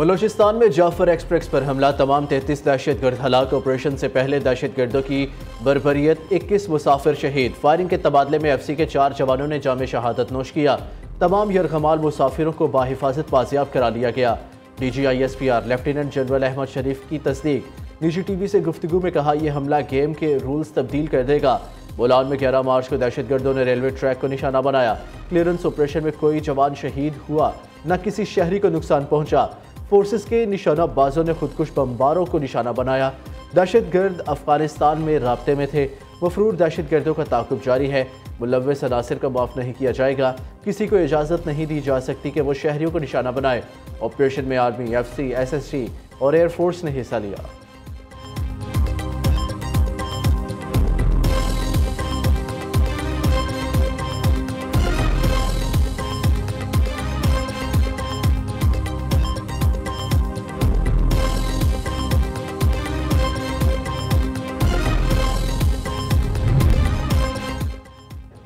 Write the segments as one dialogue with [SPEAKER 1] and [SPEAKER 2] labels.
[SPEAKER 1] बलूचिस्तान में जाफर एक्सप्रेस पर हमला, तमाम 33 दहशतगर्द हलाक। ऑपरेशन से पहले दहशतगर्दों की बर्बरियत, 21 मुसाफिर शहीद। फायरिंग के तबादले में FC के 4 जवानों ने जाम शहादत नोश किया। तमाम यरगमाल मुसाफिरों को बाहिफाजत बाजियाब करा लिया गया। DG ISPR lieutenant general Ahmed Sharif की तस्दीक। निजी TV से गुफ्तगू में कहा, यह हमला गेम के रूल्स तब्दील कर देगा। बोलान में 11 मार्च को दहशतगर्दों ने रेलवे ट्रैक को निशाना बनाया। क्लियरेंस ऑपरेशन में कोई जवान शहीद हुआ, न किसी शहरी को नुकसान पहुंचा। फोर्सेस के निशाना बाजों ने खुदकुश बमबारों को निशाना बनाया। दहशतगर्द अफगानिस्तान में राब्ते में थे। मफरूर दहशतगर्दों का ताक़ुब जारी है। मुलव्वस अनासिर को माफ़ नहीं किया जाएगा। किसी को इजाज़त नहीं दी जा सकती कि वो शहरियों को निशाना बनाए। ऑपरेशन में आर्मी, FC, SSG और एयरफोर्स ने हिस्सा लिया।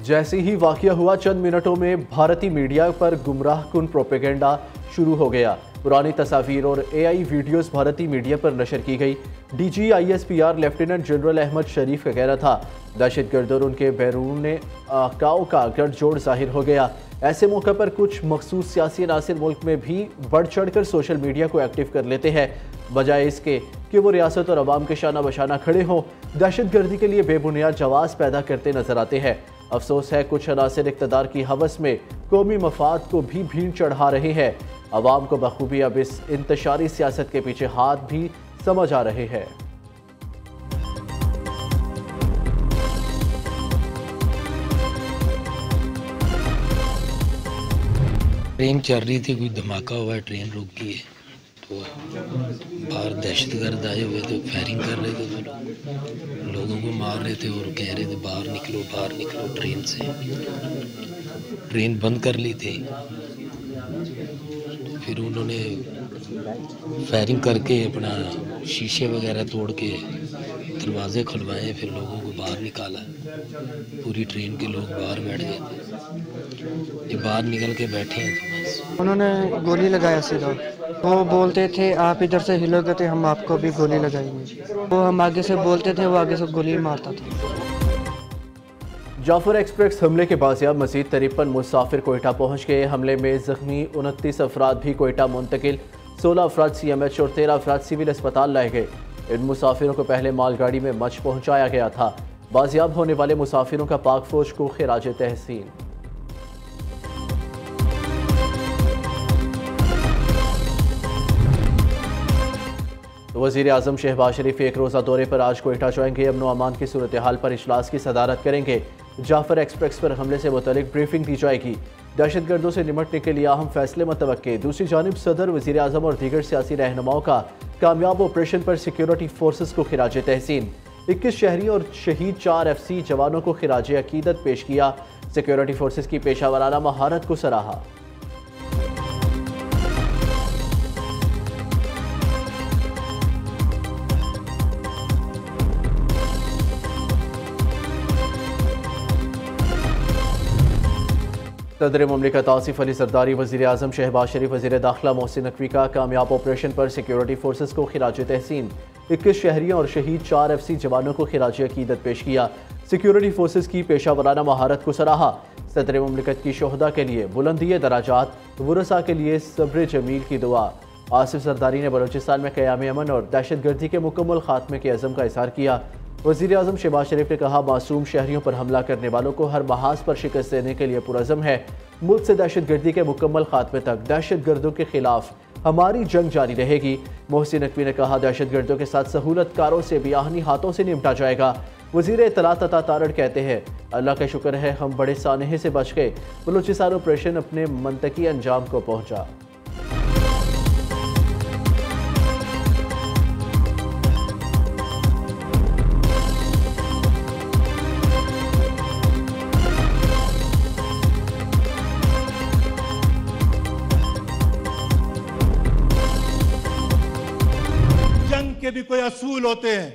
[SPEAKER 1] जैसे ही वाक़या हुआ, चंद मिनटों में भारतीय मीडिया पर गुमराह कुन प्रोपेगेंडा शुरू हो गया। पुरानी तस्वीर और AI वीडियोस भारतीय मीडिया पर नशर की गई। DG ISPR lieutenant general Ahmed Sharif का कहना था, दहशतगर्द और उनके बैरून काओ का गठजोड़ जाहिर हो गया। ऐसे मौके पर कुछ मखसूस सियासी अनासिर मुल्क में भी बढ़ चढ़ कर सोशल मीडिया को एक्टिव कर लेते हैं, बजाय इसके कि वो रियासत और अवाम के शाना बशाना खड़े हों। दहशतगर्दी के लिए बेबुनियाद जवाब पैदा करते नजर आते हैं। अफसोस है, कुछ अनासिर इक़्तिदार की हवस में कौमी मफाद को भी भीड़ चढ़ा रहे हैं। अवाम को बखूबी अब इस इंतशारी सियासत के पीछे हाथ भी समझ आ रहे हैं।
[SPEAKER 2] ट्रेन चल रही थी, कोई धमाका हुआ है, ट्रेन रुक गई है, तो बाहर दहशतगर्द आए हुए थे, फायरिंग कर रहे थे, तो लोगों को मार रहे थे और कह रहे थे बाहर निकलो ट्रेन से। ट्रेन बंद कर ली थी, फिर उन्होंने फायरिंग करके अपना शीशे वगैरह तोड़ के दरवाजे खुलवाए, फिर लोगों को बाहर निकाला। पूरी ट्रेन के लोग बाहर बैठ गए थे। ये बाहर निकल के बैठे हैं तो बस
[SPEAKER 3] उन्होंने गोली लगाया सीधा। वो बोलते थे आप इधर से हिलोगे तो हम आपको भी गोली लगाएंगे। वो हम आगे से बोलते थे, वो आगे से गोली मारता था।
[SPEAKER 1] जाफर एक्सप्रेस हमले के बाजियाब मजीद 53 मुसाफिर कोयटा पहुँच गए। हमले में जख्मी 29 अफराद भी कोयटा मुंतकिल। 16 अफराद CMH और 13 अफराद सिविल अस्पताल लाए गए। इन मुसाफिरों को पहले मालगाड़ी में मच पहुँचाया गया था। बाजियाब होने वाले मुसाफिरों का पाक फौज को खिराज तहसीन। वज़ीर आज़म शहबाज शरीफ एक रोज़ा दौरे पर आज कोयटा जाएंगे। अमन व अमान की सूरत हाल पर इजलास की सदारत करेंगे। जाफर एक्सप्रेस पर हमले से मुतालिक ब्रीफिंग दी जाएगी। दहशतगर्दों से निपटने के लिए अहम फैसले मुतवक्के। दूसरी जानिब सदर, वज़ीर आज़म और दीगर सियासी रहनुमाओं का कामयाब ऑपरेशन पर सिक्योरिटी फोर्सेस को खिराज तहसीन। 21 शहरी और शहीद 4 FC जवानों को खिराज अकीदत पेश किया। सिक्योरिटी फोर्सेस की पेशावराना महारत को सराहा। सदर मुमलिकत आसिफ अली जरदारी, वज़ीर आज़म शहबाज शरीफ, वज़ीर दाखिला मोहसिन नकवी का कामयाब ऑपरेशन पर सिक्योरिटी फोर्सेस को खिराज तहसीन। 21 शहरियों और शहीद 4 FC जवानों को खिराज अकीदत पेश किया। सिक्योरिटी फोर्सेस की पेशावराना महारत को सराहा। सदर मुमलिकत की शोहदा के लिए बुलंदी दराजात, वुरसा के लिए सब्र जमील की दुआ। आसिफ जरदारी ने बलूचिस्तान में क़याम अमन और दहशतगर्दी के मुकम्मल खात्मे के अज़म का इज़हार किया। वज़ीर आज़म शहबाज शरीफ ने कहा, मासूम शहरियों पर हमला करने वालों को हर महाज पर शिकस्त देने के लिए पुरज़म है। मुल्क से दहशतगर्दी के मुकम्मल खात्मे तक दहशतगर्दों के खिलाफ हमारी जंग जारी रहेगी। मोहसिन नकवी ने कहा, दहशतगर्दों के साथ सहूलतकारों से भी आहनी हाथों से निपटा जाएगा। वज़ीर इत्तलात अता तारड़ कहते हैं, अल्लाह का शुक्र है हम बड़े सानहे से बच गए। बलूचिस्तान ऑपरेशन अपने मंतकी अंजाम को पहुँचा।
[SPEAKER 4] के भी कोई असूल होते हैं,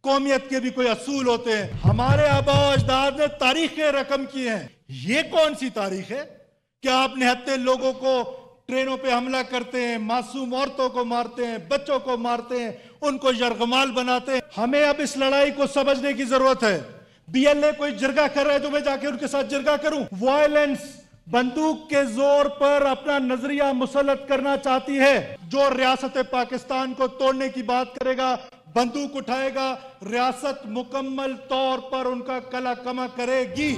[SPEAKER 4] कौमियत के भी कोई असूल होते हैं। हमारे आबा अजदाद ने तारीखें रकम की हैं। ये कौन सी तारीख है कि आप निहत्ते लोगों को ट्रेनों पे हमला करते हैं, मासूम औरतों को मारते हैं, बच्चों को मारते हैं, उनको यरगमाल बनाते हैं। हमें अब इस लड़ाई को समझने की जरूरत है। बीएलए कोई जिरगा कर रहा है तो मैं जाके उनके साथ जिरगा करूं? वायलेंस, बंदूक के जोर पर अपना नजरिया मुसल्लत करना चाहती है। जो रियासत पाकिस्तान को तोड़ने की बात करेगा, बंदूक उठाएगा, रियासत मुकम्मल तौर पर उनका कला कमा करेगी।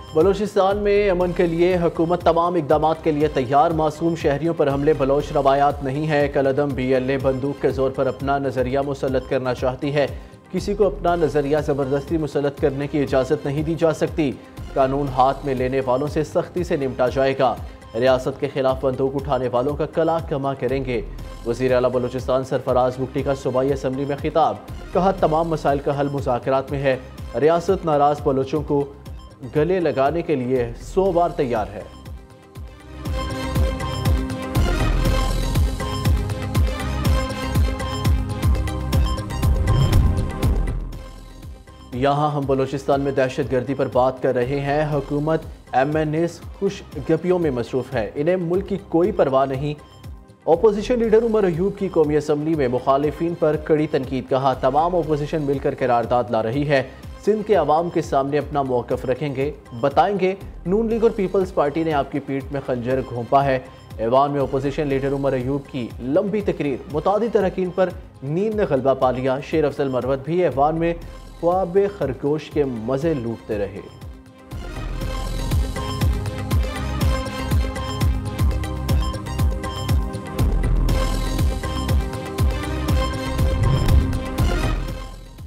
[SPEAKER 1] बलूचिस्तान में अमन के लिए हुकूमत तमाम इकदाम के लिए तैयार। मासूम शहरियों पर हमले बलोच रवायात नहीं है। कलअदम बीएलए बंदूक के जोर पर अपना नजरिया मुसल्लत करना चाहती है। किसी को अपना नजरिया जबरदस्ती मुसल्लत करने की इजाज़त नहीं दी जा सकती। कानून हाथ में लेने वालों से सख्ती से निपटा जाएगा। रियासत के खिलाफ बंदूक उठाने वालों का कला कमा करेंगे। वज़ीर आला बलूचिस्तान सरफराज बुगटी का सूबाई असम्बली में खिताब, कहा तमाम मसाइल का हल मुज़ाकरात में है। रियासत नाराज बलोचों को गले लगाने के लिए 100 बार तैयार है। यहाँ हम बलूचिस्तान में दहशत गर्दी पर बात कर रहे हैं। हुकूमत MNAs खुशगपियों में मसरूफ़ है, इन्हें मुल्क की कोई परवाह नहीं। अपोजिशन लीडर उमर अयूब की कौमी असम्बली में मुखालिफिन पर कड़ी तनकीद, कहा तमाम अपोजिशन मिलकर करारदाद ला रही है। सिंध के अवाम के सामने अपना मौक़िफ़ रखेंगे, बताएंगे नून लीग और पीपल्स पार्टी ने आपकी पीठ में खंजर घोंपा है। ऐवान में अपोजिशन लीडर उमर अयूब की लंबी तकरीर, मुतादिद अरकान पर नींद ने गलबा पा लिया। शेर अफजल मरवत भी ऐवान में ख्वाब खरगोश के मज़े लूटते रहे।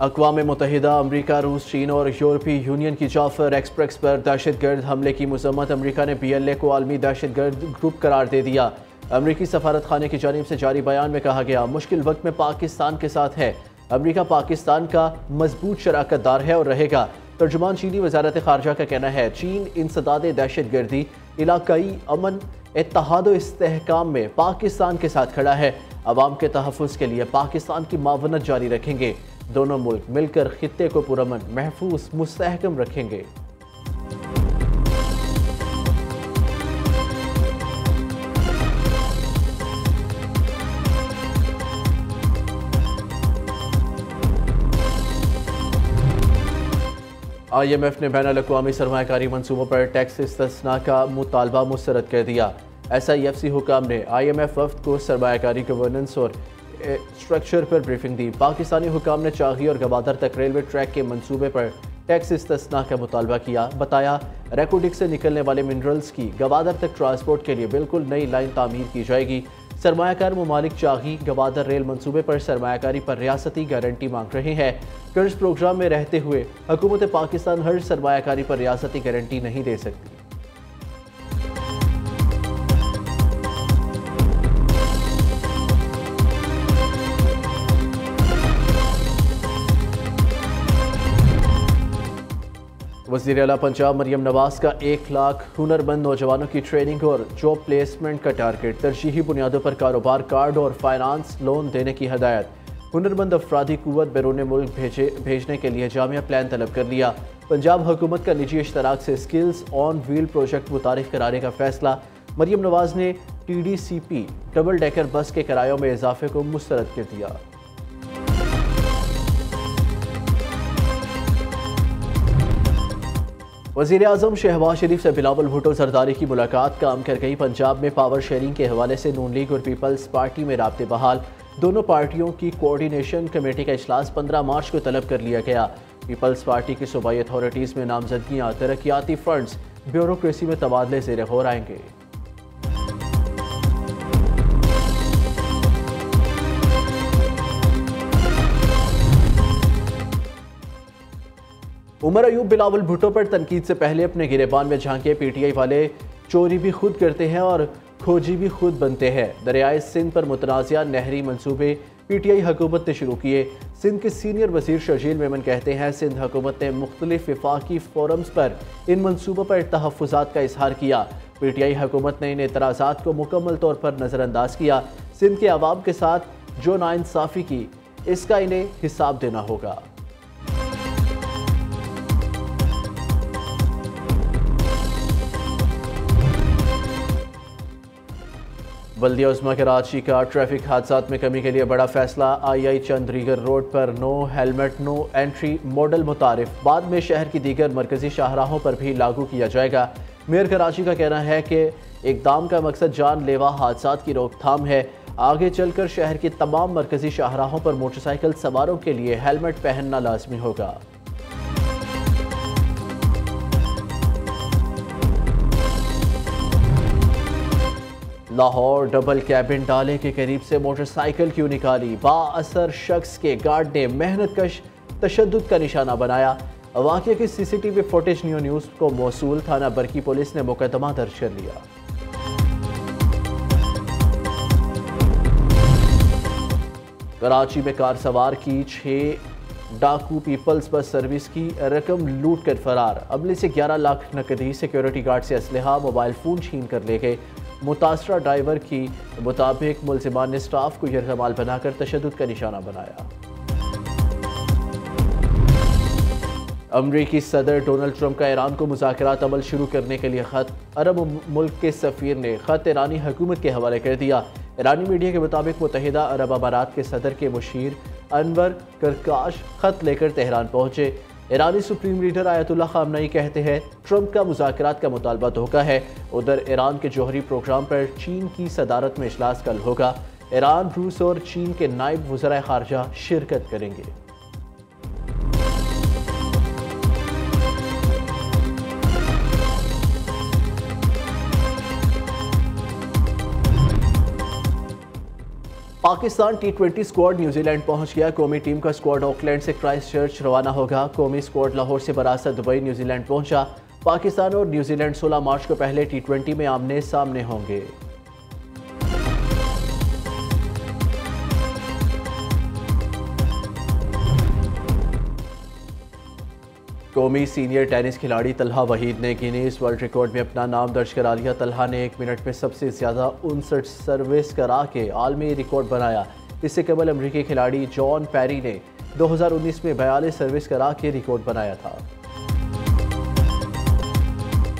[SPEAKER 1] अक़वाम मुत्तहिदा, अमरीका, रूस, चीन और यूरोपीय यूनियन की जाफर एक्सप्रेस पर दहशतगर्द हमले की मज़म्मत। अमरीका ने BLA को आलमी दहशतगर्द ग्रुप करार दे दिया। अमरीकी सफारत खाने की जानिब से जारी बयान में कहा गया, मुश्किल वक्त में पाकिस्तान के साथ है। अमरीका पाकिस्तान का मजबूत शराकतदार है और रहेगा। तर्जुमान चीनी वजारत खारजा का कहना है, चीन इंसदाद दहशतगर्दी, इलाकाई अमन, इत्तेहाद और इस्तेहकाम में पाकिस्तान के साथ खड़ा है। अवाम के तहफ़्फ़ुज़ के लिए पाकिस्तान की मावनत जारी रखेंगे। दोनों मुल्क मिलकर खित्ते को पुरअमन, महफूज, मुस्तहकम रखेंगे। IMF ने बैनुल-अक़वामी सरमायाकारी मनसूबों पर टैक्स इस्तिस्ना का मुतालबा मुस्तरद कर दिया। SIFC हुकाम ने IMF वफ़द को सरमायाकारी गवर्नेंस और स्ट्रक्चर पर ब्रीफिंग दी। पाकिस्तानी हुकाम ने चागी और गवादर तक रेलवे ट्रैक के मंसूबे पर टैक्स इस्तिस्ना का मुतालबा किया। बताया, रेकोडिक से निकलने वाले मिनरल्स की गवादर तक ट्रांसपोर्ट के लिए बिल्कुल नई लाइन तामीर की जाएगी। सरमायाकार ममालिक चागी गवादर रेल मंसूबे पर सरमायाकारी पर रियासती गारंटी मांग रहे हैं। कर्ज प्रोग्राम में रहते हुए हुकूमत पाकिस्तान हर सरमायाकारी पर रियासती गारंटी नहीं दे सकती। वज़ीर आला पंजाब मरियम नवाज का 1 लाख हुनरमंद नौजवानों की ट्रेनिंग और जॉब प्लेसमेंट का टारगेट। तरजीही बुनियादों पर कारोबार कार्ड और फाइनेंस लोन देने की हदायत। हुनरमंद अफरादी कुव्वत बैरून मुल्क भेजने के लिए जामिया प्लान तलब कर लिया। पंजाब हुकूमत का निजी इश्तराक से स्किल्स ऑन व्हील प्रोजेक्ट मुतारिफ कराने का फैसला। मरियम नवाज ने TDCP डबल डेकर बस के किरायों में इजाफे को मुस्तरद कर दिया। वज़ीर आज़म शहबाज शरीफ से बिलावल भुट्टो ज़रदारी की मुलाकात काम कर गई। पंजाब में पावर शेयरिंग के हवाले से नून लीग और पीपल्स पार्टी में राब्ते बहाल। दोनों पार्टियों की कोऑर्डिनेशन कमेटी का इजलास 15 मार्च को तलब कर लिया गया। पीपल्स पार्टी की सूबाई अथॉरिटीज़ में नामजदगियाँ, तरक्याती फंड्स, ब्यूरोक्रेसी में तबादले ज़ेर गौर आएंगे। उमर अयूब बिलावल भुट्टो पर तनकीद से पहले अपने गिरेबान में झांके। PTI वाले चोरी भी खुद करते हैं और खोजी भी खुद बनते हैं। दरियाए सिंध पर मुतनाज़िया नहरी मंसूबे PTI हुकूमत ने शुरू किए। सिंध के सीनियर वज़ीर शर्जील मेमन कहते हैं, सिंध हुकूमत ने मुख्तलिफ वफाकी फोरम्स पर इन मनसूबों पर तहफ़्फ़ुज़ात का इजहार किया। PTI हुकूमत ने इन एतराज़ात को मुकम्मल तौर पर नज़रअंदाज किया। सिंध के अवाम के साथ जो नाइंसाफ़ी की, इसका इन्हें हिसाब देना होगा। बल्दिया उस्मा कराची का ट्रैफिक हादसात में कमी के लिए बड़ा फैसला। आई चंद्रीगर रोड पर no helmet no entry model मुतारिफ बाद में शहर की दीगर मरकजी शाहराहों पर भी लागू किया जाएगा। मेयर कराची का कहना है कि इकदाम का मकसद जानलेवा हादसात की रोकथाम है। आगे चलकर शहर की तमाम मरकजी शाहराहों पर मोटरसाइकिल सवारों के लिए हेलमेट पहनना लाजमी होगा। लाहौर डबल कैबिन डाले के करीब से मोटरसाइकिल क्यों निकाली, बाअसर शख्स के गार्ड ने मेहनतकश तशद्दुद का निशाना बनाया। वाक़े की सीसीटीवी फुटेज न्यूज़ को मौसूल थाना बरकी पुलिस ने मुकदमा दर्ज कर लिया। कराची में कार सवार की 6 डाकू पीपल्स बस सर्विस की रकम लूट कर फरार। अमले से 11 लाख नकदी, सिक्योरिटी गार्ड से असलहा, मोबाइल फ़ोन छीन कर ले गए। मुतासरा ड्राइवर की मुताबिक मुलजिमान ने स्टाफ को यरगमाल बनाकर तशद्दुद का निशाना बनाया। अमरीकी सदर डोनाल्ड ट्रंप का ईरान को मुज़ाकरात अमल शुरू करने के लिए ख़त। अरब मुल्क के सफ़ीर ने ख़त ईरानी हुकूमत के हवाले कर दिया। ईरानी मीडिया के मुताबिक मुत्तहिदा अरब अमारात के सदर के मुशीर अनवर करकाश ख़त लेकर तेहरान पहुँचे। ईरानी सुप्रीम लीडर आयतुल्लाह ख़ामनेई कहते हैं ट्रंप का मुज़ाकरात का मुतालबा धोखा है। उधर ईरान के जौहरी प्रोग्राम पर चीन की सदारत में इजलास कल होगा। ईरान, रूस और चीन के नायब वज़राए ख़ारजा शिरकत करेंगे। पाकिस्तान T20 स्क्वाड न्यूजीलैंड पहुंच गया। कौमी टीम का स्क्वाड ऑकलैंड से क्राइस्टचर्च रवाना होगा। कौमी स्क्वाड लाहौर से बरासत दुबई न्यूजीलैंड पहुंचा। पाकिस्तान और न्यूजीलैंड 16 मार्च को पहले T20 में आमने सामने होंगे। कौमी सीनियर टेनिस खिलाड़ी तलहा वहीद ने गिनीज वर्ल्ड रिकॉर्ड में अपना नाम दर्ज करा लिया। तलहा ने 1 मिनट में सबसे ज़्यादा 59 सर्विस करा के आलमी रिकॉर्ड बनाया। इससे कबल अमरीकी खिलाड़ी जॉन पेरी ने 2019 में 42 सर्विस करा के रिकॉर्ड बनाया था।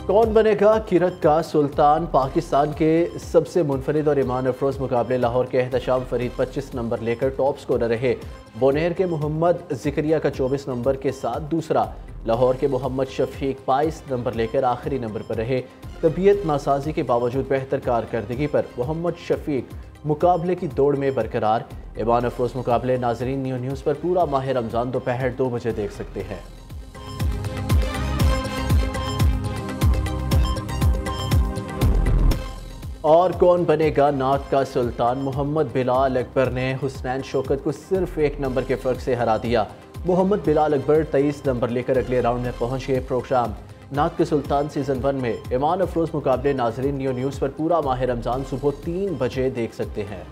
[SPEAKER 1] कौन बनेगा किरत का सुल्तान? पाकिस्तान के सबसे मुनफरिद और ईमान अफरोज मुकाबले लाहौर के एहतशाम फरीद 25 नंबर लेकर टॉप स्कोरर रहे। बोनेर के मोहम्मद जिक्रिया का 24 नंबर के साथ दूसरा। लाहौर के मोहम्मद शफीक 22 नंबर लेकर आखिरी नंबर पर रहे। तबीयत नासाजी के बावजूद बेहतर कारकर्दगी पर मोहम्मद शफीक मुकाबले की दौड़ में बरकरार। ईमान अफरोज मुकाबले नाजरीन न्यूज़ पर पूरा माह रमज़ान दोपहर 2 बजे देख सकते हैं। और कौन बनेगा नात का सुल्तान? मोहम्मद बिलाल अकबर ने हुसनैन शौकत को सिर्फ 1 नंबर के फ़र्क से हरा दिया। मोहम्मद बिलाल अकबर 23 नंबर लेकर अगले राउंड में पहुंच गए। प्रोग्राम नात के सुल्तान सीज़न 1 में ईमान अफरोज मुकाबले नाजरीन न्यूज़ पर पूरा माह रमज़ान सुबह 3 बजे देख सकते हैं।